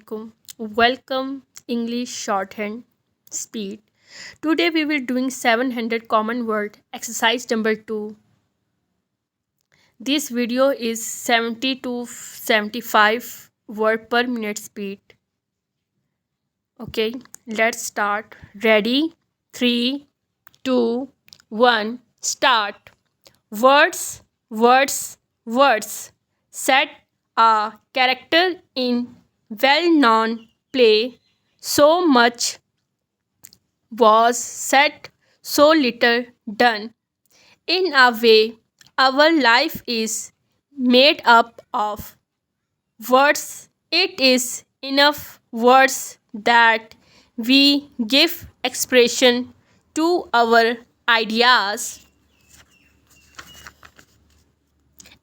alaikum. Welcome English shorthand speed. Today we will doing 700 common word exercise number 2. This video is 70 to 75 word per minute speed. Okay, let's start. Ready? 3, 2, 1, start. Words, words, words. Set a character in well-known play. So much was said, so little done. In a way, our life is made up of words. It is enough words that we give expression to our ideas,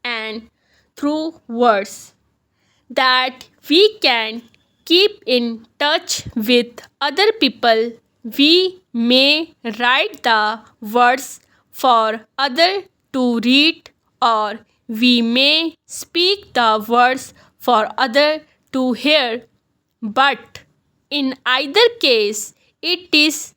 and through words that we can keep in touch with other people. We may write the words for other to read, or we may speak the words for other to hear. But in either case, it is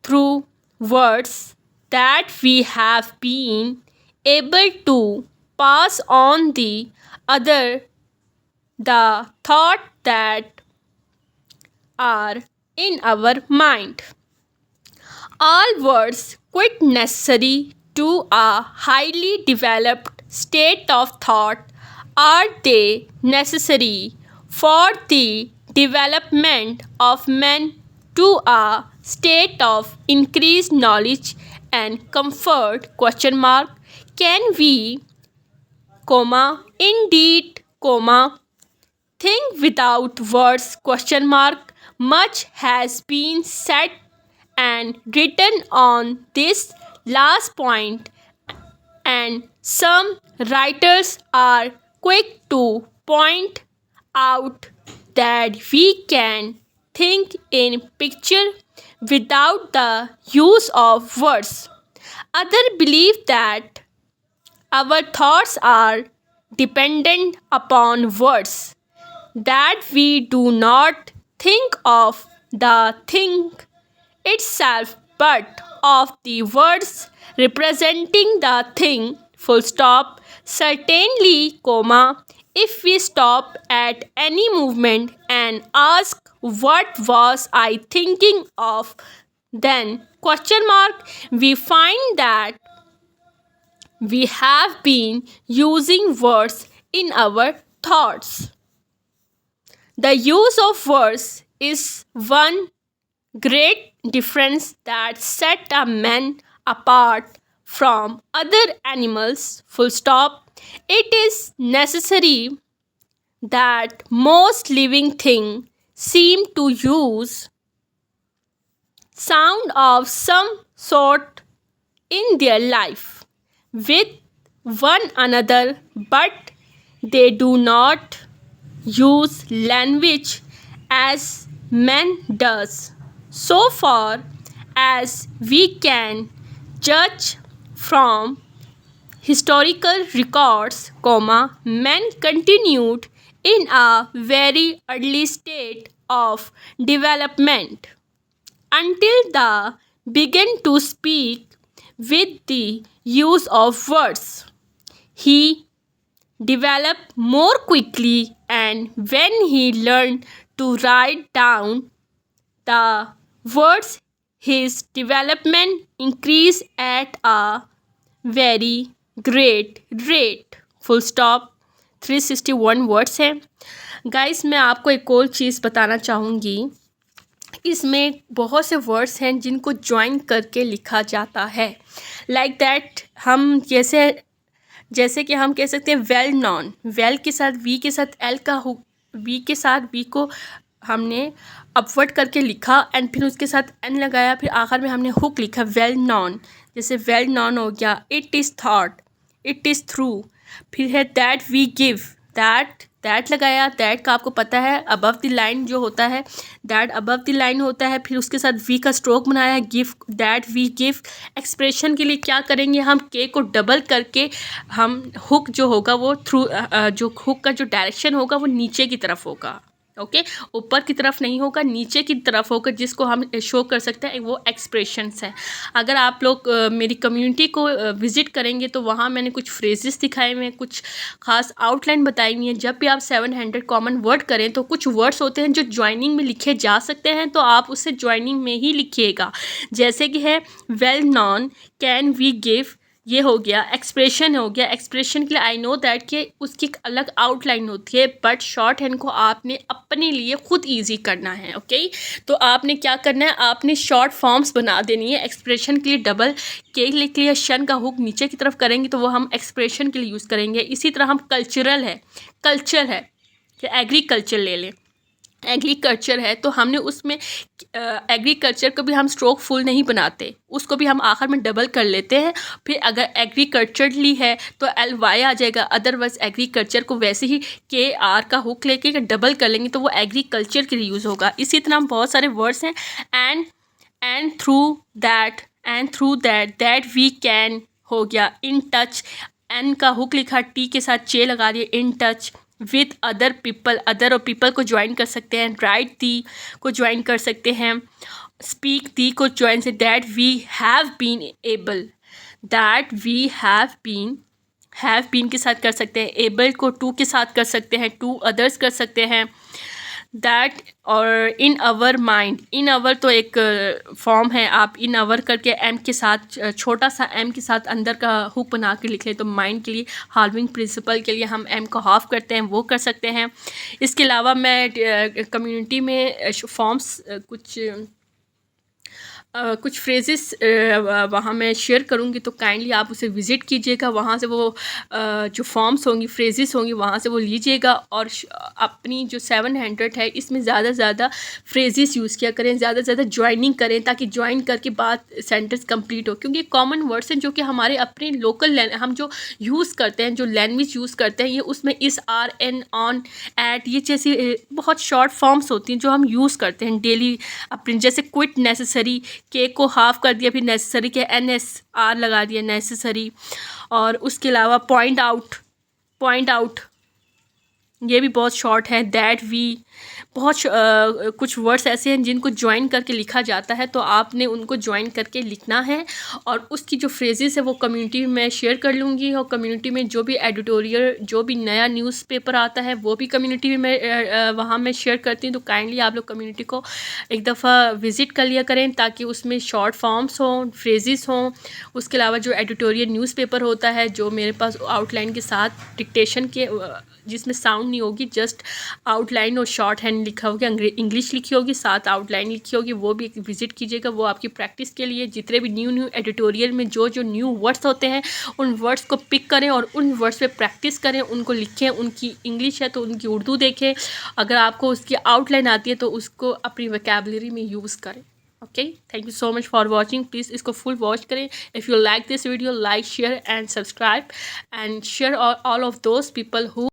through words that we have been able to pass on the other the thought that are in our mind. All words quite necessary to a highly developed state of thought. Are they necessary for the development of man to a state of increased knowledge and comfort? Question mark. Can we, comma, indeed, comma, think without words? Question mark. Much has been said and written on this last point, and some writers are quick to point out that we can think in picture without the use of words. Others believe that our thoughts are dependent upon words, that we do not think of the thing itself but of the words representing the thing. Full stop. Certainly, comma, if we stop at any movement and ask what was I thinking of, then question mark, we find that we have been using words in our thoughts. The use of words is one great difference that set a man apart from other animals. Full stop. It is necessary that most living things seem to use sound of some sort in their life with one another, but they do not use language as man does. So far as we can judge from historical records, comma, man continued in a very early state of development until they began to speak with the use of words. He developed more quickly, and when he learned to write down the words, his development increased at a very great rate. Full stop. 361 words हैं. Guys, मैं आपको एक और चीज़ बताना चाहूँगी. इसमें बहुत से वर्ड्स हैं जिनको ज्वाइन करके लिखा जाता है. लाइक दैट हम जैसे कि हम कह सकते हैं वेल नॉन. वेल के साथ वी के साथ एल का वी के साथ वी को हमने अपवर्ड करके लिखा एंड फिर उसके साथ एन लगाया, फिर आखिर में हमने हुक लिखा वेल नॉन. जैसे वेल नॉन हो गया. It is thought, it is through. फिर है दैट वी गिव. दैट लगाया. दैट का आपको पता है अबव द लाइन जो होता है, दैट अबव द लाइन होता है. फिर उसके साथ वी का स्ट्रोक बनाया. Give, that we give. Expression के लिए क्या करेंगे हम, के को डबल करके हम हुक जो होगा वो थ्रू जो हुक का जो डायरेक्शन होगा वो नीचे की तरफ होगा. ओके ऊपर की तरफ नहीं होगा, नीचे की तरफ होगा, जिसको हम शो कर सकते हैं, वो एक्सप्रेशंस है। अगर आप लोग मेरी कम्युनिटी को विज़िट करेंगे तो वहाँ मैंने कुछ फ्रेजेस दिखाए हुए हैं, कुछ खास आउटलाइन बताई हुई हैं। जब भी आप 700 कॉमन वर्ड करें तो कुछ वर्ड्स होते हैं जो ज्वाइनिंग में लिखे जा सकते हैं, तो आप उसे ज्वाइनिंग में ही लिखिएगा। जैसे कि है well known, can we give, ये हो गया। एक्सप्रेशन हो गया, एक्सप्रेशन के लिए आई नो दैट कि उसकी एक अलग आउटलाइन होती है, बट शॉर्ट हैंड को आपने अपने लिए खुद इजी करना है। ओके तो आपने क्या करना है, आपने शॉर्ट फॉर्म्स बना देनी है। एक्सप्रेशन के लिए डबल के लिए शन का हुक नीचे की तरफ करेंगे तो वो हम एक्सप्रेशन के लिए यूज़ करेंगे। इसी तरह हम कल्चरल है, कल्चर है कि एग्रीकल्चर ले लें, एग्रीकल्चर है तो हमने उसमें एग्रीकल्चर को भी हम स्ट्रोक फुल नहीं बनाते, उसको भी हम आखिर में डबल कर लेते हैं। फिर अगर एग्रीकल्चरली है तो LY आ जाएगा, अदरवाइज एग्रीकल्चर को वैसे ही KR का हुक लेके डबल कर लेंगे तो वो एग्रीकल्चर के लिए यूज़ होगा। इसी तरह हम बहुत सारे वर्ड्स हैं, and through that we can हो गया। इन टच, एन का हुक लिखा, टी के साथ चे लगा दिए, in touch with other people, other और पीपल को ज्वाइन कर सकते हैं। राइट दी को ज्वाइन कर सकते हैं, स्पीक दी को ज्वाइन से, that we have been able, that we have been के साथ कर सकते हैं। एबल को टू के साथ कर सकते हैं, टू अदर्स कर सकते हैं। दैट और in our mind, in our तो एक फॉर्म है, आप इन आवर करके एम के साथ, छोटा सा एम के साथ अंदर का हुक बना के लिख लें तो माइंड के लिए, हाल्विंग प्रिंसिपल के लिए हम एम को हाफ करते हैं, वो कर सकते हैं। इसके अलावा मैं कम्युनिटी में फॉर्म्स कुछ फ्रेजेस वहाँ मैं शेयर करूँगी, तो काइंडली आप उसे विज़िट कीजिएगा। वहाँ से वो जो फॉर्म्स होंगी, फ्रेजेस होंगी, वहाँ से वो लीजिएगा और अपनी जो 700 है इसमें ज़्यादा से ज़्यादा फ्रेजेस यूज़ किया करें, ज़्यादा से ज़्यादा ज्वाइनिंग करें, ताकि ज्वाइन करके बाद सेंटेंस कंप्लीट हो। क्योंकि कॉमन वर्ड्स हैं जो कि हमारे अपने लोकल हम जो यूज़ करते हैं, जो लैंग्वेज यूज़ करते हैं, ये उसमें इस, आर, एन, ऑन, एट, ये जैसी बहुत शॉर्ट फॉर्म्स होती हैं जो हम यूज़ करते हैं डेली अपने। जैसे क्विट नेसेसरी, के को हाफ कर दिया, फिर नेसेसरी के NSR लगा दिया, नेसेसरी। और उसके अलावा पॉइंट आउट ये भी बहुत शॉर्ट है। दैट वी, बहुत कुछ वर्ड्स ऐसे हैं जिनको ज्वाइन करके लिखा जाता है, तो आपने उनको ज्वाइन करके लिखना है। और उसकी जो फ्रेजेस है वो कम्युनिटी में मैं शेयर कर लूँगी, और कम्युनिटी में जो भी एडिटोरियल, जो भी नया न्यूज़पेपर आता है वो भी कम्युनिटी में मैं वहाँ मैं शेयर करती हूँ। तो काइंडली आप लोग कम्युनिटी को एक दफ़ा विज़िट कर लिया करें, ताकि उसमें शॉर्ट फॉर्म्स हों, फ्रेजेस हों। उसके अलावा जो एडिटोरियल न्यूज़पेपर होता है, जो मेरे पास आउटलाइन के साथ डिक्टेशन के, जिसमें साउंड नहीं होगी, जस्ट आउटलाइन और शॉर्ट हैंड लिखा होगा, इंग्लिश लिखी होगी, साथ आउटलाइन लिखी होगी, वो भी विज़िट कीजिएगा। वो आपकी प्रैक्टिस के लिए, जितने भी न्यू एडिटोरियल में जो न्यू वर्ड्स होते हैं उन वर्ड्स को पिक करें और उन वर्ड्स पे प्रैक्टिस करें, उनको लिखें। उनकी इंग्लिश है तो उनकी उर्दू देखें, अगर आपको उसकी आउटलाइन आती है तो उसको अपनी वोकैबुलरी में यूज़ करें। Okay, thank you so much for watching. Please इसको फुल वॉच करें। If you like this video, like, share and subscribe, and share all of those people who